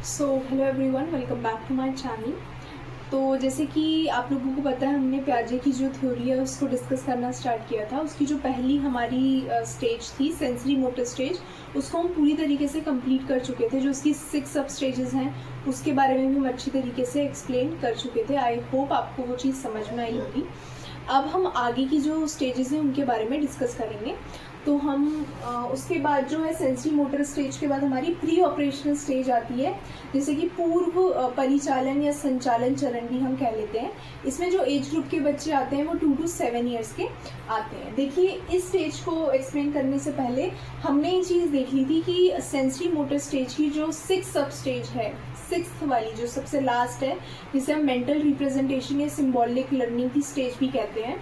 So hello everyone, welcome back to my channel. तो जैसे कि आप लोगों को पता है, हमने प्याजे की जो थ्योरी है उसको डिस्कस करना स्टार्ट किया था। उसकी जो पहली हमारी स्टेज थी, सेंसरी मोटर स्टेज, उसको हम पूरी तरीके से कंप्लीट कर चुके थे। जो उसकी 6 सब स्टेजेस हैं उसके बारे में भी हम अच्छी तरीके से एक्सप्लेन कर चुके थे। आई होप आपको वो चीज़ समझ में आई होगी। अब हम आगे की जो स्टेजेस हैं उनके बारे में डिस्कस करेंगे। तो हम उसके बाद जो है सेंसरी मोटर स्टेज के बाद हमारी प्री ऑपरेशनल स्टेज आती है, जैसे कि पूर्व परिचालन या संचालन चरण भी हम कह लेते हैं। इसमें जो एज ग्रुप के बच्चे आते हैं वो 2 to 7 ईयर्स के आते हैं। देखिए, इस स्टेज को एक्सप्लेन करने से पहले हमने ये चीज़ देख ली थी कि सेंसरी मोटर स्टेज की जो 6 सब स्टेज है, 6th वाली जो सबसे लास्ट है, जिसे हम मेंटल रिप्रेजेंटेशन या सिम्बॉलिक लर्निंग की स्टेज भी कहते हैं,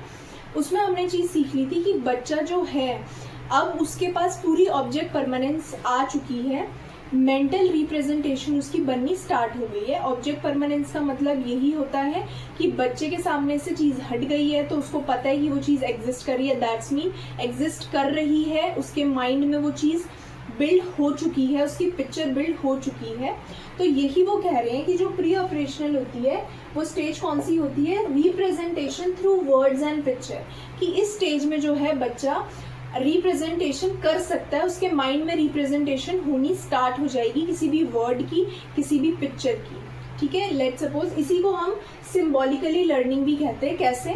उसमें हमने चीज़ सीख ली थी कि बच्चा जो है अब उसके पास पूरी ऑब्जेक्ट परमानेंस आ चुकी है, मेंटल रिप्रेजेंटेशन उसकी बननी स्टार्ट हो गई है। ऑब्जेक्ट परमानेंस का मतलब यही होता है कि बच्चे के सामने से चीज़ हट गई है तो उसको पता है कि वो चीज़ एग्जिस्ट कर रही है, दैट्स मीन एग्जिस्ट कर रही है, उसके माइंड में वो चीज़ बिल्ड हो चुकी है, उसकी पिक्चर बिल्ड हो चुकी है। तो यही वो कह रहे हैं कि जो प्री ऑपरेशनल होती है वो स्टेज कौन सी होती है, representation through words and picture. कि इस स्टेज में जो है बच्चा रिप्रेजेंटेशन कर सकता है, उसके माइंड में रिप्रेजेंटेशन होनी स्टार्ट हो जाएगी किसी भी वर्ड की, किसी भी पिक्चर की। ठीक है, लेट्स सपोज इसी को हम सिंबॉलिकली लर्निंग भी कहते हैं। कैसे?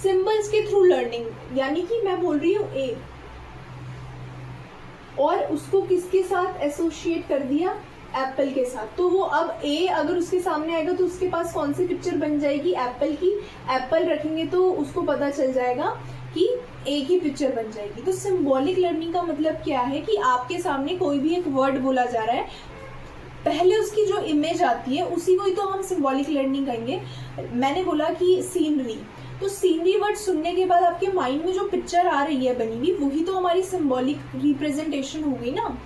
सिंबल्स के थ्रू लर्निंग, यानी कि मैं बोल रही हूँ ए और उसको किसके साथ एसोसिएट कर दिया, एप्पल के साथ। तो वो अब ए अगर उसके सामने आएगा तो उसके पास कौन सी पिक्चर बन जाएगी, एप्पल की। एप्पल रखेंगे तो उसको पता चल जाएगा कि ए की पिक्चर बन जाएगी। तो सिंबॉलिक लर्निंग का मतलब क्या है कि आपके सामने कोई भी एक वर्ड बोला जा रहा है, पहले उसकी जो इमेज आती है उसी को ही तो हम सिंबॉलिक लर्निंग कहेंगे। मैंने बोला कि सीनरी, तो सीनरी वर्ड सुनने के बाद आपके माइंड में जो पिक्चर आ रही है बनी हुई, वही तो हमारी सिंबॉलिक रिप्रेजेंटेशन हो गई ना।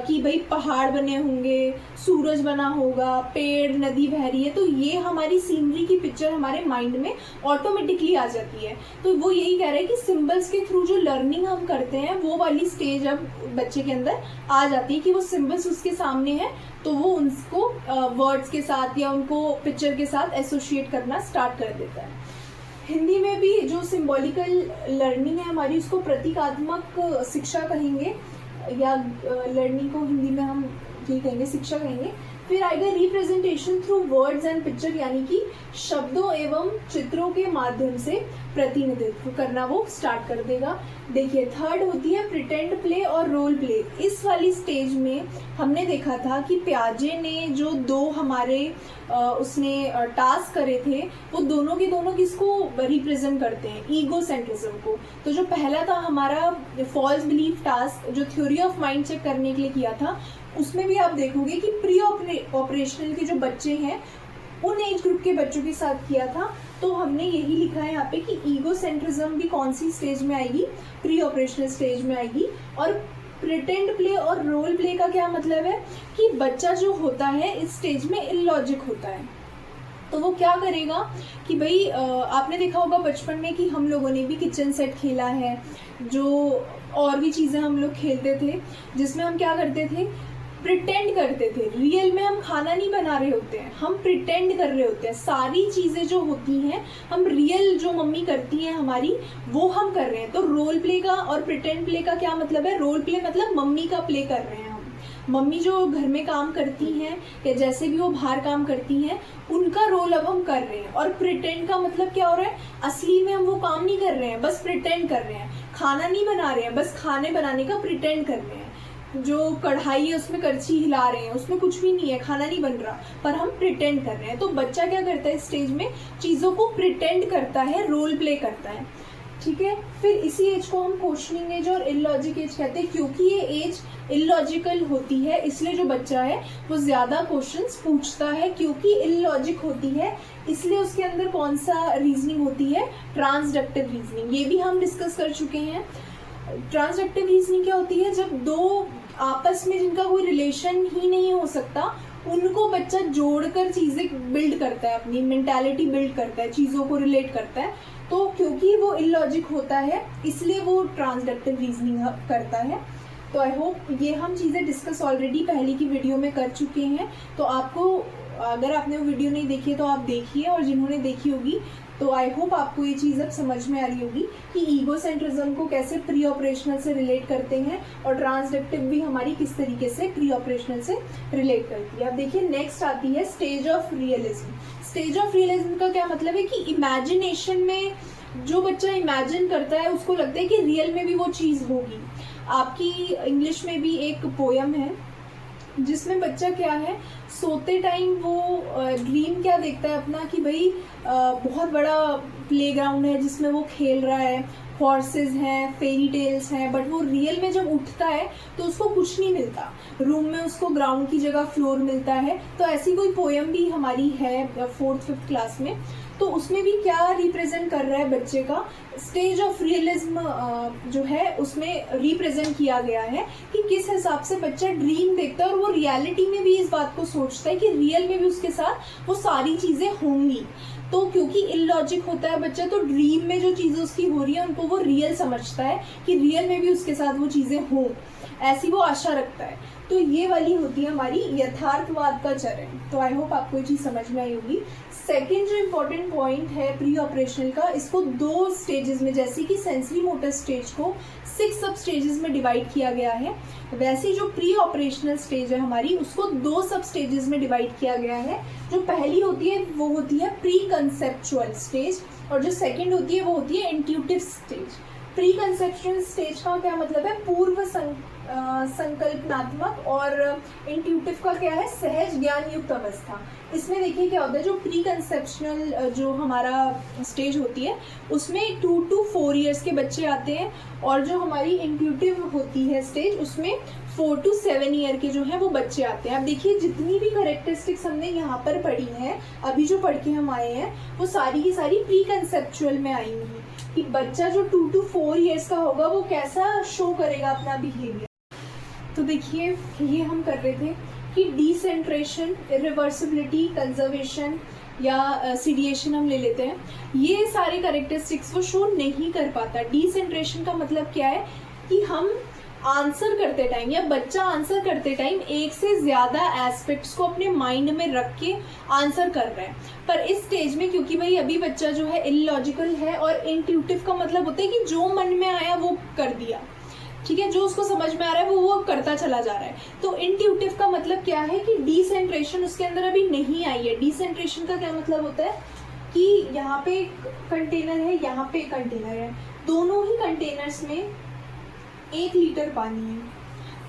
कि भाई पहाड़ बने होंगे, सूरज बना होगा, पेड़, नदी बह रही है, तो ये हमारी सीनरी की पिक्चर हमारे माइंड में ऑटोमेटिकली आ जाती है। तो वो यही कह रहे हैं कि सिंबल्स के थ्रू जो लर्निंग हम करते हैं वो वाली स्टेज अब बच्चे के अंदर आ जाती है कि वो सिंबल्स उसके सामने है तो वो उनको वर्ड्स के साथ या उनको पिक्चर के साथ एसोसिएट करना स्टार्ट कर देता है। हिंदी में भी जो सिंबॉलिकल लर्निंग है हमारी, उसको प्रतीकात्मक शिक्षा कहेंगे, या लर्निंग को हिंदी में हम ये कहेंगे, शिक्षा कहेंगे। फिर आएगा representation through words and picture, यानी कि शब्दों एवं चित्रों के माध्यम से प्रतिनिधित्व करना वो स्टार्ट कर देगा। देखिए, थर्ड होती है प्रिटेंड प्ले और रोल प्ले। इस वाली स्टेज में हमने देखा था कि प्याजे ने जो दो हमारे उसने टास्क करे थे, वो दोनों के दोनों किसको रिप्रेजेंट करते हैं, ईगोसेंट्रिज्म को। तो जो पहला था हमारा फॉल्स बिलीफ टास्क, जो थ्योरी ऑफ माइंड चेक करने के लिए किया था, उसमें भी आप देखोगे कि प्री ऑपरेशनल के जो बच्चे हैं उन एज ग्रुप के बच्चों के साथ किया था। तो हमने यही लिखा है यहाँ पे कि ईगोसेंट्रिज्म भी कौन सी स्टेज में आएगी, प्री ऑपरेशनल स्टेज में आएगी। और प्रिटेंड प्ले और रोल प्ले का क्या मतलब है कि बच्चा जो होता है इस स्टेज में इलॉजिक होता है। तो वो क्या करेगा कि भाई आपने देखा होगा बचपन में कि हम लोगों ने भी किचन सेट खेला है, जो और भी चीज़ें हम लोग खेलते थे, जिसमें हम क्या करते थे, प्रिटेंड करते थे। रियल में हम खाना नहीं बना रहे होते हैं, हम प्रिटेंड कर रहे होते हैं। सारी चीज़ें जो होती हैं हम रियल जो मम्मी करती हैं हमारी, वो हम कर रहे हैं। तो रोल प्ले का और प्रिटेंड प्ले का क्या मतलब है? रोल प्ले मतलब मम्मी का प्ले कर रहे हैं हम। मम्मी जो घर में काम करती हैं या जैसे भी वो बाहर काम करती हैं, उनका रोल अब हम कर रहे हैं। और प्रिटेंड का मतलब क्या हो रहा है, असली में हम वो काम नहीं कर रहे हैं, बस प्रिटेंड कर रहे हैं। खाना नहीं बना रहे हैं, बस खाने बनाने का प्रिटेंड कर रहे हैं। जो कढ़ाई है उसमें करछी हिला रहे हैं, उसमें कुछ भी नहीं है, खाना नहीं बन रहा, पर हम प्रिटेंड कर रहे हैं। तो बच्चा क्या करता है इस स्टेज में, चीज़ों को प्रिटेंड करता है, रोल प्ले करता है। ठीक है, फिर इसी एज को हम क्वेश्चनिंग एज और इलॉजिक एज कहते हैं। क्योंकि ये एज इलॉजिकल होती है इसलिए जो बच्चा है वो ज़्यादा क्वेश्चंस पूछता है। क्योंकि इलॉजिक होती है इसलिए उसके अंदर कौन सा रीजनिंग होती है, ट्रांसडक्टिव रीजनिंग। ये भी हम डिस्कस कर चुके हैं। ट्रांसडक्टिव रीजनिंग क्या होती है, जब दो आपस में जिनका कोई रिलेशन ही नहीं हो सकता, उनको बच्चा जोड़कर चीज़ें बिल्ड करता है, अपनी मेंटालिटी बिल्ड करता है, चीज़ों को रिलेट करता है। तो क्योंकि वो इलॉजिक होता है इसलिए वो ट्रांसडक्टिव रीजनिंग करता है। तो आई होप ये हम चीज़ें डिस्कस ऑलरेडी पहले की वीडियो में कर चुके हैं, तो आपको अगर आपने वो वीडियो नहीं देखी है तो आप देखिए, और जिन्होंने देखी होगी तो आई होप आपको ये चीज़ अब समझ में आ रही होगी कि ईगोसेंट्रिज्म को कैसे प्री ऑपरेशनल से रिलेट करते हैं और ट्रांसडक्टिव भी हमारी किस तरीके से प्री ऑपरेशनल से रिलेट करती है। अब देखिए नेक्स्ट आती है stage of realism. Stage of realism का क्या मतलब है कि इमेजिनेशन में जो बच्चा इमेजिन करता है उसको लगता है कि रियल में भी वो चीज़ होगी। आपकी इंग्लिश में भी एक पोयम है जिसमें बच्चा क्या है, सोते टाइम वो ड्रीम क्या देखता है अपना कि भाई बहुत बड़ा प्लेग्राउंड है जिसमें वो खेल रहा है, हॉर्सेस हैं, फेरी टेल्स हैं, बट वो रियल में जब उठता है तो उसको कुछ नहीं मिलता, रूम में उसको ग्राउंड की जगह फ्लोर मिलता है। तो ऐसी कोई पोयम भी हमारी है 4th-5th क्लास में, तो उसमें भी क्या रिप्रेजेंट कर रहा है बच्चे का, स्टेज ऑफ रियलिज्म जो है उसमें रिप्रेजेंट किया गया है कि किस हिसाब से बच्चा ड्रीम देखता है और वो रियलिटी में भी इस बात को सोचता है कि रियल में भी उसके साथ वो सारी चीज़ें होंगी। तो क्योंकि इलॉजिक होता है बच्चा, तो ड्रीम में जो चीज़ें उसकी हो रही है उनको वो रियल समझता है कि रियल में भी उसके साथ वो चीज़ें हों, ऐसी वो आशा रखता है। तो ये वाली होती है हमारी यथार्थवाद का चरण। तो आई होप आपको ये चीज़ समझ में आई होगी। सेकेंड जो इम्पोर्टेंट पॉइंट है प्री ऑपरेशनल का, इसको 2 स्टेजेस में, जैसे कि सेंसरी मोटर स्टेज को 6 सब स्टेजेस में डिवाइड किया गया है, वैसे जो प्री ऑपरेशनल स्टेज है हमारी उसको 2 सब स्टेजेस में डिवाइड किया गया है। जो पहली होती है वो होती है प्री कंसेप्चुअल स्टेज, और जो सेकेंड होती है वो होती है intuitive stage. Pre conceptual stage का क्या मतलब है, पूर्व संकल्पनात्मक, और इंट्यूटिव का क्या है, सहज ज्ञान युक्त अवस्था। इसमें देखिए क्या होता है, जो प्री कंसेप्शनल जो हमारा स्टेज होती है उसमें 2 to 4 ईयर्स के बच्चे आते हैं, और जो हमारी इंट्यूटिव होती है स्टेज उसमें 4 to 7 ईयर के जो है वो बच्चे आते हैं। अब देखिए जितनी भी करेक्टरिस्टिक्स हमने यहाँ पर पढ़ी हैं, अभी जो पढ़ के हम आए हैं, वो सारी की सारी प्री कंसेप्चुअल में आएंगी कि बच्चा जो 2 to 4 ईयर्स का होगा वो कैसा शो करेगा अपना बिहेवियर। तो देखिए ये हम कर रहे थे कि डिसेंट्रेशन, इरिवर्सिबिलिटी, कंजर्वेशन या सीडिएशन हम ले लेते हैं, ये सारे करेक्टरिस्टिक्स वो शो नहीं कर पाता। डिसेंट्रेशन का मतलब क्या है कि हम आंसर करते टाइम या बच्चा आंसर करते टाइम एक से ज़्यादा एस्पेक्ट्स को अपने माइंड में रख के आंसर कर रहा है। पर इस स्टेज में क्योंकि भाई अभी बच्चा जो है इलॉजिकल है, और इंट्यूटिव का मतलब होता है कि जो मन में आया वो कर दिया, ठीक है, जो उसको समझ में आ रहा है वो करता चला जा रहा है। तो इंट्यूटिव का मतलब क्या है कि डिसेंट्रेशन उसके अंदर अभी नहीं आई है। डिसेंट्रेशन का क्या मतलब होता है कि यहाँ पे कंटेनर है, यहाँ पे कंटेनर है, दोनों ही कंटेनर्स में 1 लीटर पानी है,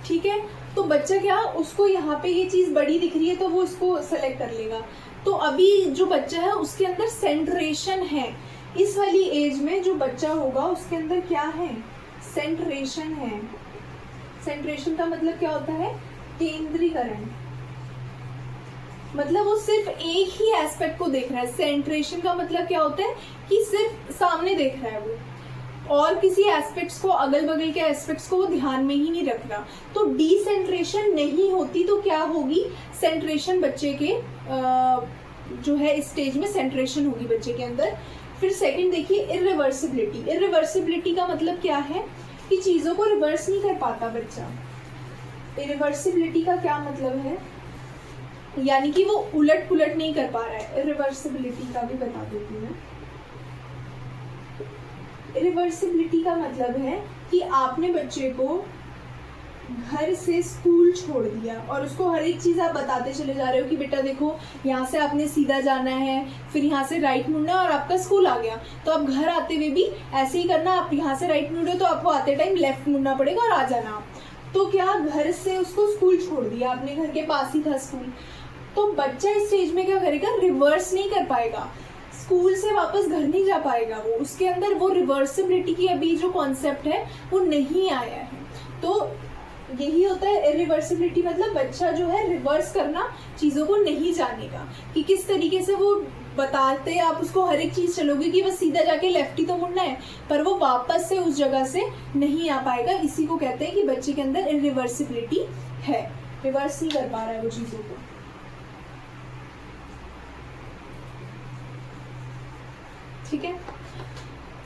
ठीक है। तो बच्चा क्या, उसको यहाँ पे ये चीज़ बड़ी दिख रही है तो वो उसको सेलेक्ट कर लेगा। तो अभी जो बच्चा है उसके अंदर सेंट्रेशन है। इस वाली एज में जो बच्चा होगा उसके अंदर क्या है, सेंट्रेशन है। सेंट्रेशन का मतलब क्या होता है, केंद्रीकरण, मतलब वो सिर्फ एक ही एस्पेक्ट को देख रहा है। सेंट्रेशन का मतलब क्या होता है कि सिर्फ सामने देख रहा है वो, और किसी एस्पेक्ट्स को, अगल बगल के एस्पेक्ट्स को वो ध्यान में ही नहीं रख रहा। तो डिसेंट्रेशन नहीं होती तो क्या होगी, सेंट्रेशन बच्चे के जो है इस स्टेज में सेंट्रेशन होगी बच्चे के अंदर। फिर सेकंड देखिए इरिवर्सिबिलिटी। इरिवर्सिबिलिटी का मतलब क्या है कि चीज़ों को रिवर्स नहीं कर पाता बच्चा। इरिवर्सिबिलिटी का क्या मतलब है, यानी कि वो उलट पुलट नहीं कर पा रहा है। इरिवर्सिबिलिटी का भी बता देती हूँ मैं। इरिवर्सिबिलिटी का मतलब है कि आपने बच्चे को घर से स्कूल छोड़ दिया और उसको हर एक चीज़ आप बताते चले जा रहे हो कि बेटा देखो यहाँ से आपने सीधा जाना है, फिर यहाँ से राइट मुड़ना, और आपका स्कूल आ गया। तो आप घर आते हुए भी ऐसे ही करना, आप यहाँ से राइट मुड़े तो आपको आते टाइम लेफ्ट मुड़ना पड़ेगा और आ जाना आप। तो क्या, घर से उसको स्कूल छोड़ दिया, अपने घर के पास ही था स्कूल। तो बच्चा इस स्टेज में क्या करेगा, रिवर्स नहीं कर पाएगा, स्कूल से वापस घर नहीं जा पाएगा। वो उसके अंदर वो रिवर्सिबिलिटी की अभी जो कॉन्सेप्ट है वो नहीं आया है। तो यही होता है इरिवर्सिबिलिटी, मतलब बच्चा जो है रिवर्स करना चीज़ों को नहीं जानेगा कि किस तरीके से वो बताते, आप उसको हर एक चीज़ चलोगे कि बस सीधा जाके लेफ्ट ही तो मुड़ना है, पर वो वापस से उस जगह से नहीं आ पाएगा। इसी को कहते हैं कि बच्चे के अंदर इरिवर्सिबिलिटी है, रिवर्स नहीं कर पा रहा है वो चीज़ों को। ठीक है।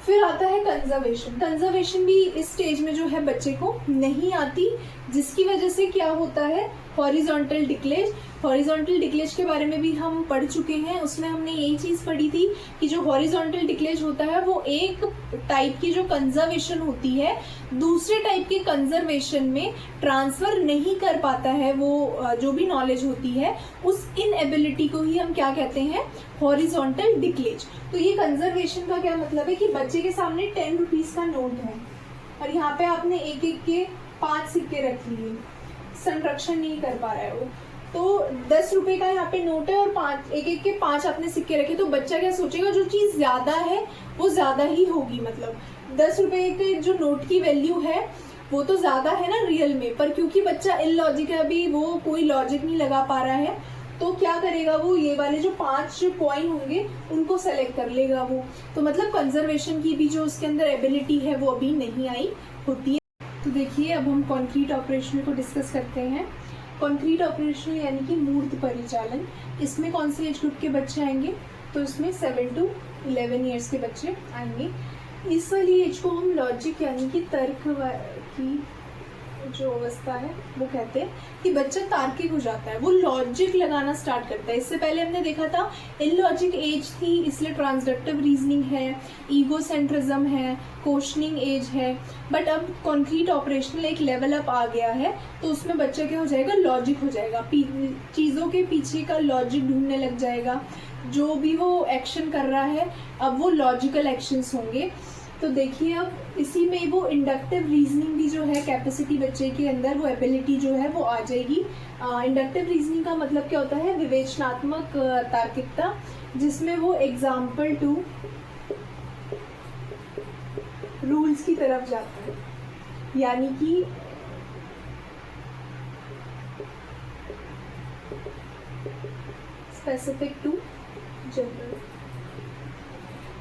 फिर आता है कंजर्वेशन। कंजर्वेशन भी इस स्टेज में जो है बच्चे को नहीं आती, जिसकी वजह से क्या होता है, हॉरिजॉन्टल डिक्लेज। हॉरिजॉन्टल डिक्लेज के बारे में भी हम पढ़ चुके हैं, उसमें हमने यही चीज़ पढ़ी थी कि जो हॉरिजॉन्टल डिक्लेज होता है वो एक टाइप की जो कंजर्वेशन होती है दूसरे टाइप के कंजर्वेशन में ट्रांसफर नहीं कर पाता है, वो जो भी नॉलेज होती है उस इनएबिलिटी को ही हम क्या कहते हैं, हॉरिजॉन्टल डिक्लेज। तो ये कंजर्वेशन का क्या मतलब है कि बच्चे के सामने 10 रुपीज़ का नोट है और यहाँ पे आपने एक एक के 5 सिक्के रख लिए, संरक्षण नहीं कर पा रहा है वो, तो 10 रुपए का यहाँ पे नोट है और एक एक के 5 आपने सिक्के रखे, तो बच्चा क्या सोचेगा, जो चीज़ ज़्यादा है वो ज़्यादा ही होगी। मतलब 10 रुपए के जो नोट की वैल्यू है वो तो ज़्यादा है ना रियल में, पर क्योंकि बच्चा इलॉजिक है, अभी वो कोई लॉजिक नहीं लगा पा रहा है, तो क्या करेगा वो, ये वाले जो 5 कॉइन होंगे उनको सेलेक्ट कर लेगा वो। तो मतलब कंजर्वेशन की भी जो उसके अंदर एबिलिटी है वो अभी नहीं आई होती है। तो देखिए अब हम कॉन्क्रीट ऑपरेशनल को डिस्कस करते हैं। कॉन्क्रीट ऑपरेशनल यानी कि मूर्त परिचालन, इसमें कौन से एज ग्रुप के बच्चे आएंगे, तो इसमें 7 to 11 ईयर्स के बच्चे आएंगे। इस वाली एज को हम लॉजिक यानी कि तर्क की जो अवस्था है वो कहते हैं कि बच्चा तार्किक हो जाता है, वो लॉजिक लगाना स्टार्ट करता है। इससे पहले हमने देखा था इलॉजिक एज थी, इसलिए ट्रांसडक्टिव रीजनिंग है, ईगोसेंट्रिज्म है, क्वेश्चनिंग एज है, बट अब कॉन्क्रीट ऑपरेशनल एक लेवल अप आ गया है, तो उसमें बच्चा क्या हो जाएगा, लॉजिक हो जाएगा, चीज़ों के पीछे का लॉजिक ढूंढने लग जाएगा, जो भी वो एक्शन कर रहा है अब वो लॉजिकल एक्शंस होंगे। तो देखिए अब इसी में वो इंडक्टिव रीजनिंग भी जो है कैपेसिटी बच्चे के अंदर, वो एबिलिटी जो है वो आ जाएगी। इंडक्टिव रीजनिंग का मतलब क्या होता है, विवेचनात्मक तार्किकता, जिसमें वो एग्जाम्पल टू रूल्स की तरफ जाता है, यानी कि स्पेसिफिक टू जनरल,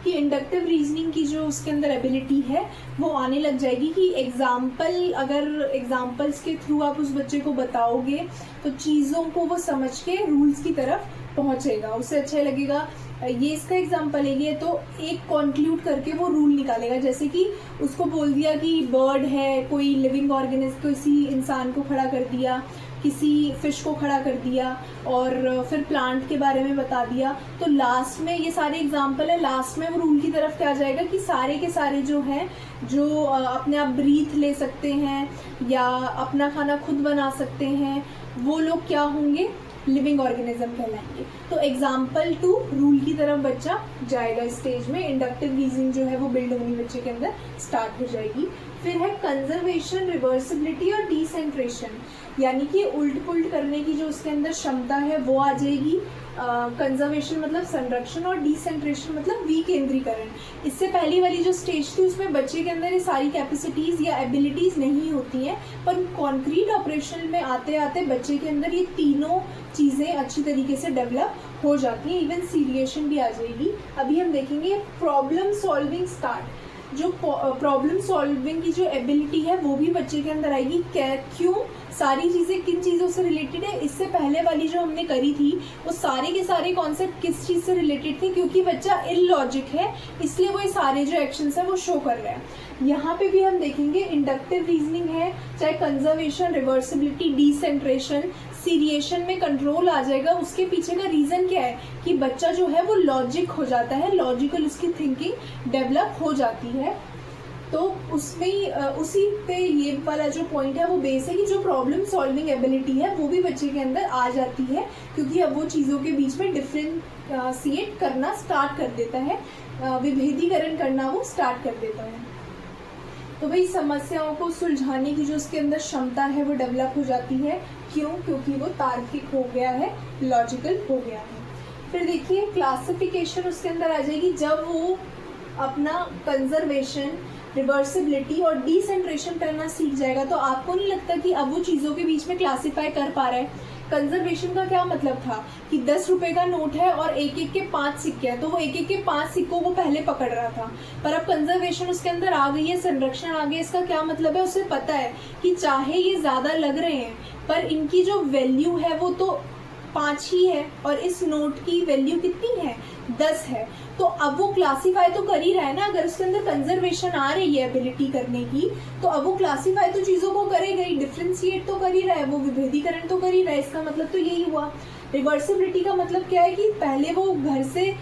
कि इंडक्टिव रीजनिंग की जो उसके अंदर एबिलिटी है वो आने लग जाएगी कि एग्जाम्पल, अगर एग्जाम्पल्स के थ्रू आप उस बच्चे को बताओगे तो चीज़ों को वो समझ के रूल्स की तरफ पहुंचेगा, उसे अच्छा लगेगा। ये इसका एग्जाम्पल है, ये तो एक कॉन्क्लूड करके वो रूल निकालेगा, जैसे कि उसको बोल दिया कि बर्ड है, कोई लिविंग ऑर्गेनिज्म, किसी इंसान को खड़ा कर दिया, किसी फिश को खड़ा कर दिया, और फिर प्लांट के बारे में बता दिया, तो लास्ट में ये सारे एग्जाम्पल है, लास्ट में वो रूल की तरफ क्या जाएगा कि सारे के सारे जो हैं, जो अपने आप ब्रीथ ले सकते हैं या अपना खाना खुद बना सकते हैं, वो लोग क्या होंगे, लिविंग ऑर्गेनिज्म कहलाएंगे। तो एग्जाम्पल टू रूल की तरफ बच्चा जाएगा, स्टेज में इंडक्टिव रीजनिंग जो है वो बिल्ड होनी बच्चे के अंदर स्टार्ट हो जाएगी। फिर है कंजर्वेशन, रिवर्सिबिलिटी और डिसेंट्रेशन, यानी कि उल्ट पुल्ट करने की जो उसके अंदर क्षमता है वो आ जाएगी। कंजर्वेशन मतलब संरक्षण और डिसेंट्रेशन मतलब विकेंद्रीकरण। इससे पहली वाली जो स्टेज थी उसमें बच्चे के अंदर ये सारी कैपेसिटीज़ या एबिलिटीज़ नहीं होती हैं, पर कॉन्क्रीट ऑपरेशन में आते आते बच्चे के अंदर ये तीनों चीज़ें अच्छी तरीके से डेवलप हो जाती हैं, इवन सीरिएशन भी आ जाएगी। अभी हम देखेंगे प्रॉब्लम सॉल्विंग स्टार्ट, जो प्रॉब्लम सॉल्विंग की जो एबिलिटी है वो भी बच्चे के अंदर आएगी। क्यों, सारी चीज़ें किन चीज़ों से रिलेटेड है, इससे पहले वाली जो हमने करी थी वो सारे के सारे कॉन्सेप्ट किस चीज़ से रिलेटेड थे, क्योंकि बच्चा इलॉजिक है इसलिए वो ये सारे जो एक्शंस है वो शो कर रहे हैं। यहाँ पे भी हम देखेंगे इंडक्टिव रीजनिंग है, चाहे कंजर्वेशन, रिवर्सिबिलिटी, डिसेंट्रेशन, सीरिएशन में कंट्रोल आ जाएगा। उसके पीछे का रीज़न क्या है कि बच्चा जो है वो लॉजिक हो जाता है, लॉजिकल उसकी थिंकिंग डेवलप हो जाती है। तो उसमें उसी पे ये वाला जो पॉइंट है वो बेस है कि जो प्रॉब्लम सॉल्विंग एबिलिटी है वो भी बच्चे के अंदर आ जाती है, क्योंकि अब वो चीज़ों के बीच में डिफरेंशिएट करना स्टार्ट कर देता है, विभेदीकरण करना वो स्टार्ट कर देता है। तो भाई समस्याओं को सुलझाने की जो उसके अंदर क्षमता है वो डेवलप हो जाती है। क्यों, क्योंकि वो तार्किक हो गया है, लॉजिकल हो गया है। फिर देखिए क्लासिफिकेशन उसके अंदर आ जाएगी, जब वो अपना कंजर्वेशन, रिवर्सिबिलिटी और डिसेंट्रेशन करना सीख जाएगा तो आपको नहीं लगता कि अब वो चीज़ों के बीच में क्लासीफाई कर पा रहा है। कंजर्वेशन का क्या मतलब था कि 10 रुपए का नोट है और एक एक के 5 सिक्के हैं, तो वो एक एक के 5 सिक्कों को पहले पकड़ रहा था, पर अब कंजर्वेशन उसके अंदर आ गई है, संरक्षण आ गया। इसका क्या मतलब है, उसे पता है कि चाहे ये ज़्यादा लग रहे हैं पर इनकी जो वैल्यू है वो तो 5 ही है और इस नोट की वैल्यू कितनी है 10 है, तो अब वो क्लासीफाई तो कर ही रहा है ना। अगर उसके अंदर कंजर्वेशन आ रही है एबिलिटी करने की, तो अब वो क्लासीफाई तो चीज़ों को करेगा ही, डिफ्रेंशिएट तो कर ही रहा है, वो विभेदीकरण तो कर ही रहा है। इसका मतलब तो यही हुआ। रिवर्सिबिलिटी का मतलब क्या है कि पहले वो घर से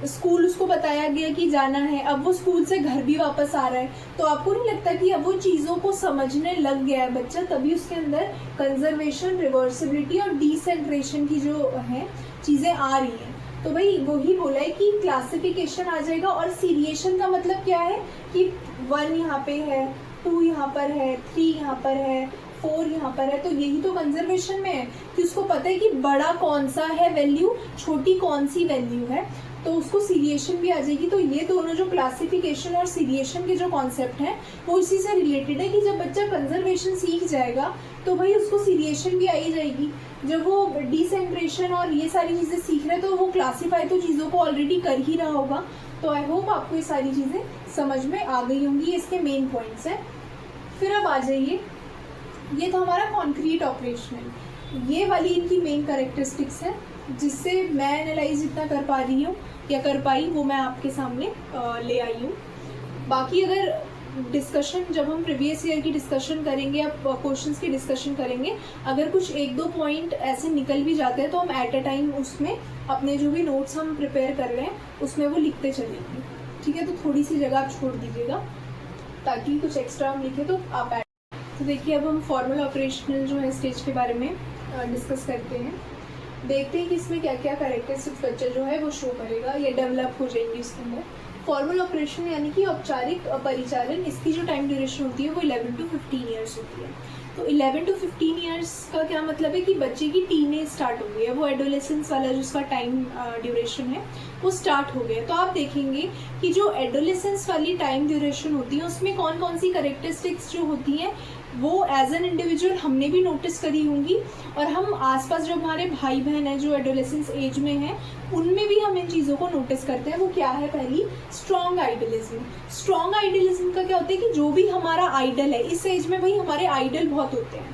स्कूल उसको बताया गया कि जाना है, अब वो स्कूल से घर भी वापस आ रहा है, तो आपको नहीं लगता कि अब वो चीज़ों को समझने लग गया है बच्चा, तभी उसके अंदर कंजर्वेशन, रिवर्सिबिलिटी और डिसेंट्रेशन की जो है चीज़ें आ रही हैं। तो भाई वही बोला है कि क्लासिफिकेशन आ जाएगा। और सीरिएशन का मतलब क्या है कि 1 यहाँ पे है, 2 यहाँ पर है, 3 यहाँ पर है, 4 यहाँ पर है, तो यही तो कंजर्वेशन में है कि उसको पता है कि बड़ा कौन सा है वैल्यू, छोटी कौन सी वैल्यू है, तो उसको सीरिएशन भी आ जाएगी। तो ये दोनों जो क्लासिफिकेशन और सीरिएशन के जो कॉन्सेप्ट हैं वो इसी से रिलेटेड है कि जब बच्चा कंजर्वेशन सीख जाएगा तो भाई उसको सीरिएशन भी आ ही जाएगी। जब वो डिसेंट्रेशन और ये सारी चीज़ें सीख रहे हैं तो वो क्लासीफाई तो चीज़ों को ऑलरेडी कर ही रहा होगा। तो आई होप आपको ये सारी चीज़ें समझ में आ गई होंगी, इसके मेन पॉइंट्स हैं। फिर अब आ जाइए, ये तो हमारा कॉन्क्रीट ऑपरेशनल, ये वाली इनकी मेन कैरेक्टरिस्टिक्स है जिससे मैं एनालाइज जितना कर पा रही हूँ या कर पाई वो मैं आपके सामने ले आई हूँ। बाकी अगर डिस्कशन, जब हम प्रीवियस ईयर की डिस्कशन करेंगे या क्वेश्चंस की डिस्कशन करेंगे, अगर कुछ 1-2 पॉइंट ऐसे निकल भी जाते हैं तो हम एट अ टाइम उसमें अपने जो भी नोट्स हम प्रिपेयर कर रहे हैं उसमें वो लिखते चलेंगे, ठीक है। तो थोड़ी सी जगह आप छोड़ दीजिएगा ताकि कुछ एक्स्ट्रा हम लिखे तो आप ऐड। तो देखिए अब हम फॉर्मल ऑपरेशनल जो है स्टेज के बारे में डिस्कस करते हैं। देखते हैं कि इसमें क्या क्या कैरेक्टरिस्टिक्स बच्चा जो है वो शो करेगा या डेवलप हो जाएंगी उसके अंदर। फॉर्मल ऑपरेशन यानी कि औपचारिक परिचालन, इसकी जो टाइम ड्यूरेशन होती है वो 11 to 15 ईयर्स होती है। तो 11 to 15 ईयर्स का क्या मतलब है कि बच्चे की टीनेज स्टार्ट हो गई है, वो एडोलेसेंस वाला जो उसका टाइम ड्यूरेशन है वो स्टार्ट हो गया है। तो आप देखेंगे कि जो एडोलेसेंस वाली टाइम ड्यूरेशन होती है उसमें कौन कौन सी कैरेक्टरिस्टिक्स जो होती हैं वो एज एन इंडिविजुअल हमने भी नोटिस करी होंगी, और हम आसपास जो हमारे भाई बहन हैं जो एडोलेसेंस एज में हैं उनमें भी हम इन चीज़ों को नोटिस करते हैं। वो क्या है, पहली स्ट्रॉन्ग आइडलिज्म। स्ट्रॉन्ग आइडलिज्म का क्या होता है कि जो भी हमारा आइडल है, इस एज में भाई हमारे आइडल बहुत होते हैं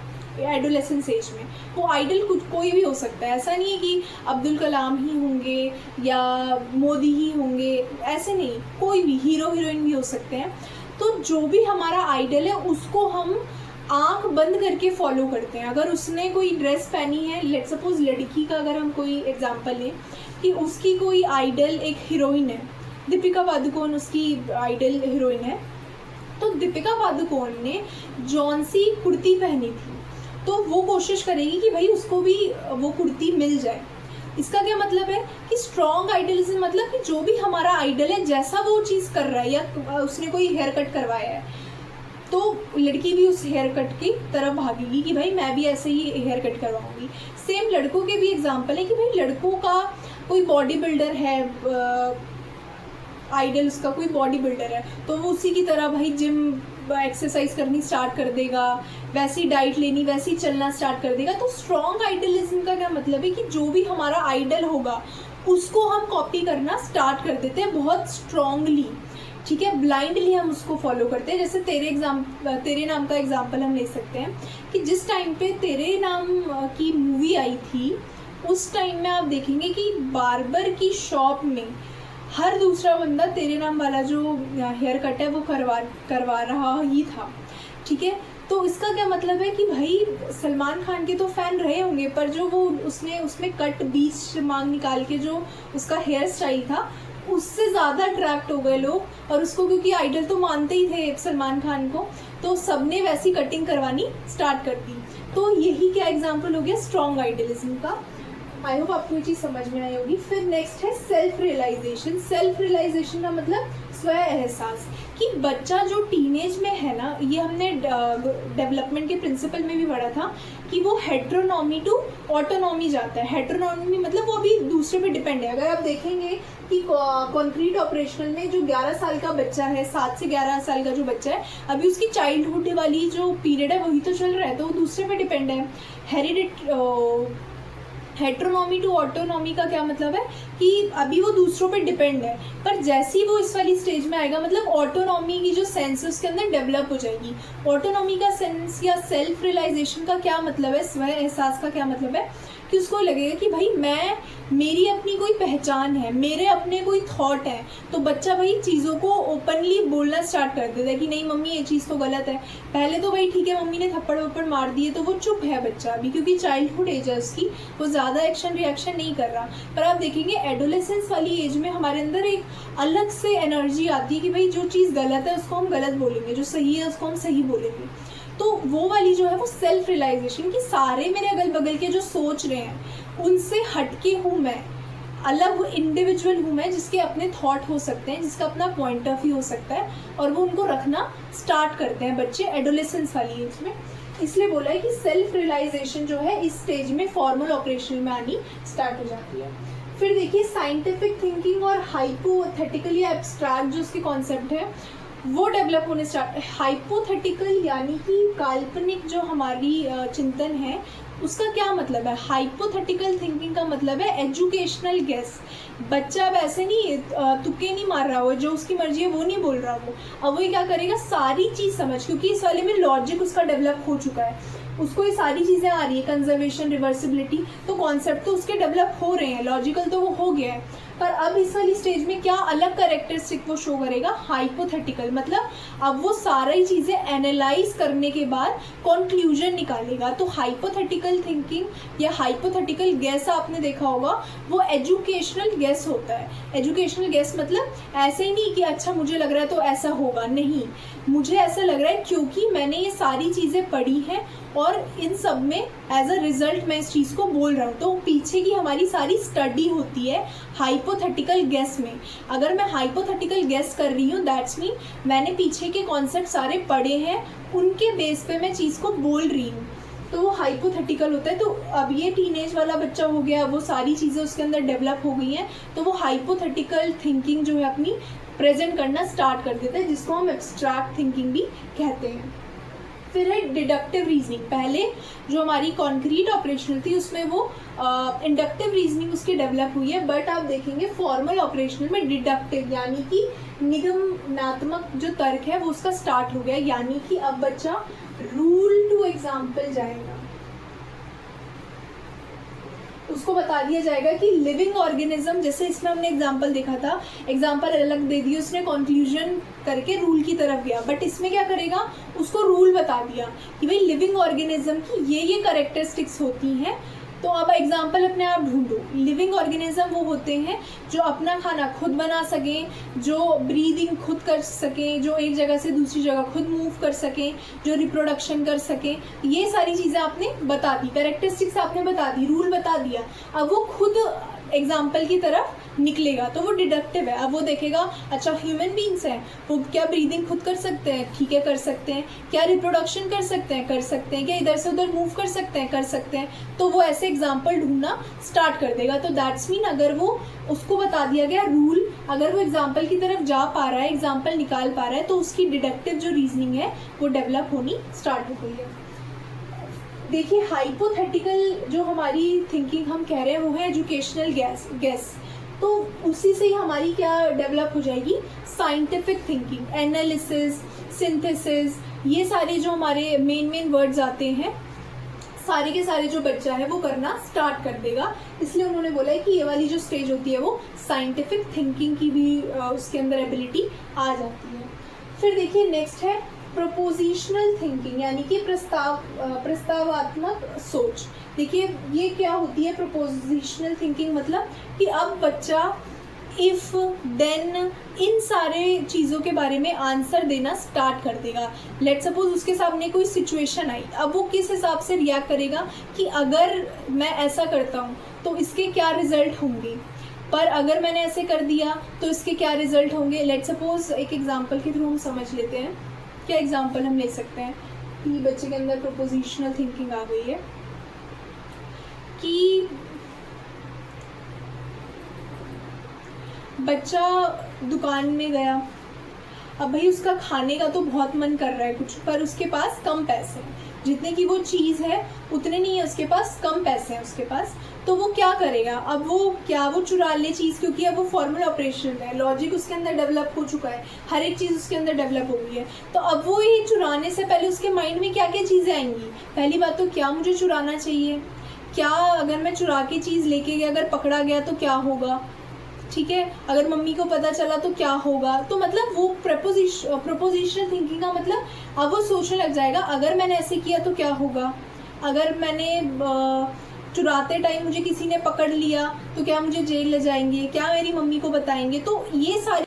एडोलेसेंस एज में। वो आइडल कुछ कोई भी हो सकता है, ऐसा नहीं है कि अब्दुल कलाम ही होंगे या मोदी ही होंगे, ऐसे नहीं, कोई भी हीरो हीरोइन भी हो सकते हैं। तो जो भी हमारा आइडल है उसको हम आंख बंद करके फॉलो करते हैं। अगर उसने कोई ड्रेस पहनी है, लेट सपोज लड़की का अगर हम कोई एग्जांपल लें कि उसकी कोई आइडल एक हीरोइन है, दीपिका पादुकोण उसकी आइडल हीरोइन है, तो दीपिका पादुकोण ने जौन सी कुर्ती पहनी थी तो वो कोशिश करेगी कि भाई उसको भी वो कुर्ती मिल जाए। इसका क्या मतलब है कि स्ट्रॉन्ग आइडलिज्म मतलब कि जो भी हमारा आइडल है जैसा वो चीज़ कर रहा है, या उसने कोई हेयर कट करवाया है तो लड़की भी उस हेयर कट की तरफ भागेगी कि भाई मैं भी ऐसे ही हेयर कट करवाऊंगी। सेम लड़कों के भी एग्जांपल है कि भाई लड़कों का कोई बॉडी बिल्डर है, आइडल उसका कोई बॉडी बिल्डर है तो वो उसी की तरह भाई जिम एक्सरसाइज करनी स्टार्ट कर देगा, वैसी डाइट लेनी, वैसी चलना स्टार्ट कर देगा। तो स्ट्रॉन्ग आइडलिज्म का क्या मतलब है कि जो भी हमारा आइडल होगा उसको हम कॉपी करना स्टार्ट कर देते हैं बहुत स्ट्रांगली, ठीक है, ब्लाइंडली हम उसको फॉलो करते हैं। जैसे तेरे नाम का एग्जांपल हम ले सकते हैं कि जिस टाइम पे तेरे नाम की मूवी आई थी उस टाइम में आप देखेंगे कि बार्बर की शॉप में हर दूसरा बंदा तेरे नाम वाला जो हेयर कट है वो करवा रहा ही था, ठीक है। तो इसका क्या मतलब है कि भाई सलमान खान के तो फैन रहे होंगे पर जो वो उसने उसमें कट बीच मांग निकाल के जो उसका हेयर स्टाइल था उससे ज़्यादा अट्रैक्ट हो गए लोग, और उसको क्योंकि आइडल तो मानते ही थे सलमान खान को, तो सबने वैसी कटिंग करवानी स्टार्ट कर दी। तो यही क्या एग्जाम्पल हो गया स्ट्रॉन्ग आइडलिज्म का। आई होप आपको ये चीज़ समझ में आई होगी। फिर नेक्स्ट है सेल्फ रियलाइजेशन। सेल्फ रियलाइजेशन का मतलब स्व एहसास, कि बच्चा जो टीनेज में है ना, ये हमने डेवलपमेंट के प्रिंसिपल में भी पढ़ा था कि वो हेट्रोनॉमी टू ऑटोनॉमी जाता है। हेट्रोनॉमी मतलब वो अभी दूसरे पे डिपेंड है। अगर आप देखेंगे कि कॉन्क्रीट ऑपरेशनल में जो 11 साल का बच्चा है, 7 से 11 साल का जो बच्चा है, अभी उसकी चाइल्डहुड वाली जो पीरियड है वही तो चल रहा है, तो वो दूसरे पे डिपेंड है। हेट्रोनॉमी टू ऑटोनॉमी का क्या मतलब है कि अभी वो दूसरों पे डिपेंड है, पर जैसे ही वो इस वाली स्टेज में आएगा मतलब ऑटोनॉमी की जो सेंस उसके अंदर डेवलप हो जाएगी। ऑटोनॉमी का सेंस या सेल्फ रियलाइजेशन का क्या मतलब है, स्व एहसास का क्या मतलब है कि उसको लगेगा कि भाई मेरी अपनी कोई पहचान है, मेरे अपने कोई थॉट है। तो बच्चा भाई चीज़ों को ओपनली बोलना स्टार्ट कर देता है कि नहीं मम्मी ये चीज़ तो गलत है। पहले तो भाई ठीक है मम्मी ने थप्पड़ वप्पड़ मार दिए तो वो चुप है बच्चा अभी, क्योंकि चाइल्डहुड एज है उसकी, वो ज़्यादा एक्शन रिएक्शन नहीं कर रहा। पर आप देखेंगे एडोलेसेंस वाली एज में हमारे अंदर एक अलग से एनर्जी आती है कि भाई जो चीज़ गलत है उसको हम गलत बोलेंगे, जो सही है उसको हम सही बोलेंगे। तो वो वाली जो है वो सेल्फ रियलाइजेशन कि सारे मेरे अगल बगल के जो सोच रहे हैं उनसे हटके हूँ मैं, अलग इंडिविजुअल हूँ मैं, जिसके अपने थॉट हो सकते हैं, जिसका अपना पॉइंट ऑफ व्यू हो सकता है, और वो उनको रखना स्टार्ट करते हैं बच्चे एडोलेसेंस वाली एज में। इसलिए बोला है कि सेल्फ रियलाइजेशन जो है इस स्टेज में फॉर्मल ऑपरेशन में आनी स्टार्ट हो जाती है। फिर देखिए साइंटिफिक थिंकिंग और हाइपोथेटिकली एब्स्ट्रैक्ट जो उसके कॉन्सेप्ट है वो डेवलप होने स्टार्ट। हाइपोथेटिकल यानी कि काल्पनिक जो हमारी चिंतन है उसका क्या मतलब है। हाइपोथेटिकल थिंकिंग का मतलब है एजुकेशनल गेस। बच्चा अब ऐसे नहीं तुक्के नहीं मार रहा हो, जो उसकी मर्जी है वो नहीं बोल रहा हो। अब वो क्या करेगा, सारी चीज़ समझ, क्योंकि इस वाले में लॉजिक उसका डेवलप हो चुका है, उसको ये सारी चीज़ें आ रही है, कंजर्वेशन, रिवर्सिबिलिटी, तो कॉन्सेप्ट तो उसके डेवलप हो रहे हैं, लॉजिकल तो वो हो गया है। पर अब इस वाली स्टेज में क्या अलग कैरेक्टरिस्टिक वो शो करेगा, हाइपोथेटिकल, मतलब अब वो सारी चीज़ें एनालाइज करने के बाद कंक्लूजन निकालेगा। तो हाइपोथेटिकल थिंकिंग या हाइपोथेटिकल गेस आपने देखा होगा वो एजुकेशनल गेस होता है। एजुकेशनल गेस मतलब ऐसे ही नहीं कि अच्छा मुझे लग रहा है तो ऐसा होगा, नहीं, मुझे ऐसा लग रहा है क्योंकि मैंने ये सारी चीज़ें पढ़ी हैं और इन सब में एज अ रिजल्ट मैं इस चीज़ को बोल रहा हूँ। तो पीछे की हमारी सारी स्टडी होती है हाइपोथेटिकल गेस में। अगर मैं हाइपोथेटिकल गेस कर रही हूँ दैट्स मीन मैंने पीछे के कॉन्सेप्ट सारे पढ़े हैं, उनके बेस पे मैं चीज़ को बोल रही हूँ, तो वो हाइपोथेटिकल होता है। तो अब ये टीनेज वाला बच्चा हो गया, वो सारी चीज़ें उसके अंदर डेवलप हो गई हैं, तो वो हाइपोथेटिकल थिंकिंग जो है अपनी प्रेजेंट करना स्टार्ट कर देता है, जिसको हम एब्स्ट्रैक्ट थिंकिंग भी कहते हैं। फिर है डिडक्टिव रीजनिंग। पहले जो हमारी कॉन्क्रीट ऑपरेशनल थी उसमें वो इंडक्टिव रीजनिंग उसकी डेवलप हुई है, बट आप देखेंगे फॉर्मल ऑपरेशनल में डिडक्टिव यानी कि निगमनात्मक जो तर्क है वो उसका स्टार्ट हो गया। यानी कि अब बच्चा रूल टू एग्जाम्पल जाएगा, उसको बता दिया जाएगा कि लिविंग ऑर्गेनिज्म, जैसे इसमें हमने एग्जांपल देखा था, एग्जांपल अलग दे दिया उसने, कंक्लूजन करके रूल की तरफ गया, बट इसमें क्या करेगा, उसको रूल बता दिया कि भाई लिविंग ऑर्गेनिज्म की ये कैरेक्टरिस्टिक्स होती हैं। तो अब एग्जाम्पल अपने आप ढूंढो। लिविंग ऑर्गेनिज्म वो होते हैं जो अपना खाना खुद बना सकें, जो ब्रीदिंग खुद कर सकें, जो एक जगह से दूसरी जगह खुद मूव कर सकें, जो रिप्रोडक्शन कर सकें। ये सारी चीज़ें आपने बता दी, कैरेक्टरिस्टिक्स आपने बता दी, रूल बता दिया। अब वो खुद एग्जाम्पल की तरफ निकलेगा तो वो डिडक्टिव है। अब वो देखेगा अच्छा ह्यूमन बींग्स हैं, वो क्या ब्रीदिंग खुद कर सकते हैं, ठीक है कर सकते हैं, क्या रिप्रोडक्शन कर सकते हैं, कर सकते हैं, क्या इधर से उधर मूव कर सकते हैं, कर सकते हैं। तो वो ऐसे एग्जाम्पल ढूंढना स्टार्ट कर देगा। तो दैट्स मीन अगर वो उसको बता दिया गया रूल, अगर वो एग्जाम्पल की तरफ जा पा रहा है, एग्जाम्पल निकाल पा रहा है, तो उसकी डिडक्टिव जो रीजनिंग है वो डेवलप होनी स्टार्ट हो गई है। देखिए हाइपोथेटिकल जो हमारी थिंकिंग हम कह रहे हैं वो है एजुकेशनल गेस। तो उसी से ही हमारी क्या डेवलप हो जाएगी, साइंटिफिक थिंकिंग, एनालिसिस, सिंथेसिस, ये सारे जो हमारे मेन वर्ड्स आते हैं सारे के सारे जो बच्चा है वो करना स्टार्ट कर देगा। इसलिए उन्होंने बोला है कि ये वाली जो स्टेज होती है वो साइंटिफिक थिंकिंग की भी उसके अंदर एबिलिटी आ जाती है। फिर देखिए नेक्स्ट है प्रोपोजिशनल थिंकिंग, यानी कि प्रस्तावात्मक सोच। देखिए ये क्या होती है प्रोपोजिशनल थिंकिंग, मतलब कि अब बच्चा इफ देन इन सारे चीज़ों के बारे में आंसर देना स्टार्ट कर देगा। लेट सपोज उसके सामने कोई सिचुएशन आई, अब वो किस हिसाब से रिएक्ट करेगा कि अगर मैं ऐसा करता हूँ तो इसके क्या रिजल्ट होंगे, पर अगर मैंने ऐसे कर दिया तो इसके क्या रिजल्ट होंगे। लेट सपोज एक एग्जाम्पल के थ्रू हम समझ लेते हैं। क्या एग्जाम्पल हम ले सकते हैं कि बच्चे के अंदर प्रोपोजिशनल थिंकिंग आ गई है कि बच्चा दुकान में गया, अब भाई उसका खाने का तो बहुत मन कर रहा है कुछ, पर उसके पास कम पैसे हैं, जितने की वो चीज़ है उतने नहीं है उसके पास, कम पैसे हैं उसके पास। तो वो क्या करेगा, अब वो चुरा ले चीज़, क्योंकि अब वो फॉर्मल ऑपरेशन है, लॉजिक उसके अंदर डेवलप हो चुका है, हर एक चीज़ उसके अंदर डेवलप हो गई है। तो अब वो ये चुराने से पहले उसके माइंड में क्या क्या चीज़ें आएंगी, पहली बात तो क्या मुझे चुराना चाहिए, क्या अगर मैं चुरा के चीज़ लेके गया, अगर पकड़ा गया तो क्या होगा, ठीक है, अगर मम्मी को पता चला तो क्या होगा। तो मतलब वो प्रपोजिशनल थिंकिंग का मतलब अब वो सोचने लग जाएगा, अगर मैंने ऐसे किया तो क्या होगा, अगर मैंने चुराते टाइम मुझे किसी ने पकड़ लिया तो क्या मुझे जेल ले जाएंगे, क्या मेरी मम्मी को बताएंगे। तो ये सारी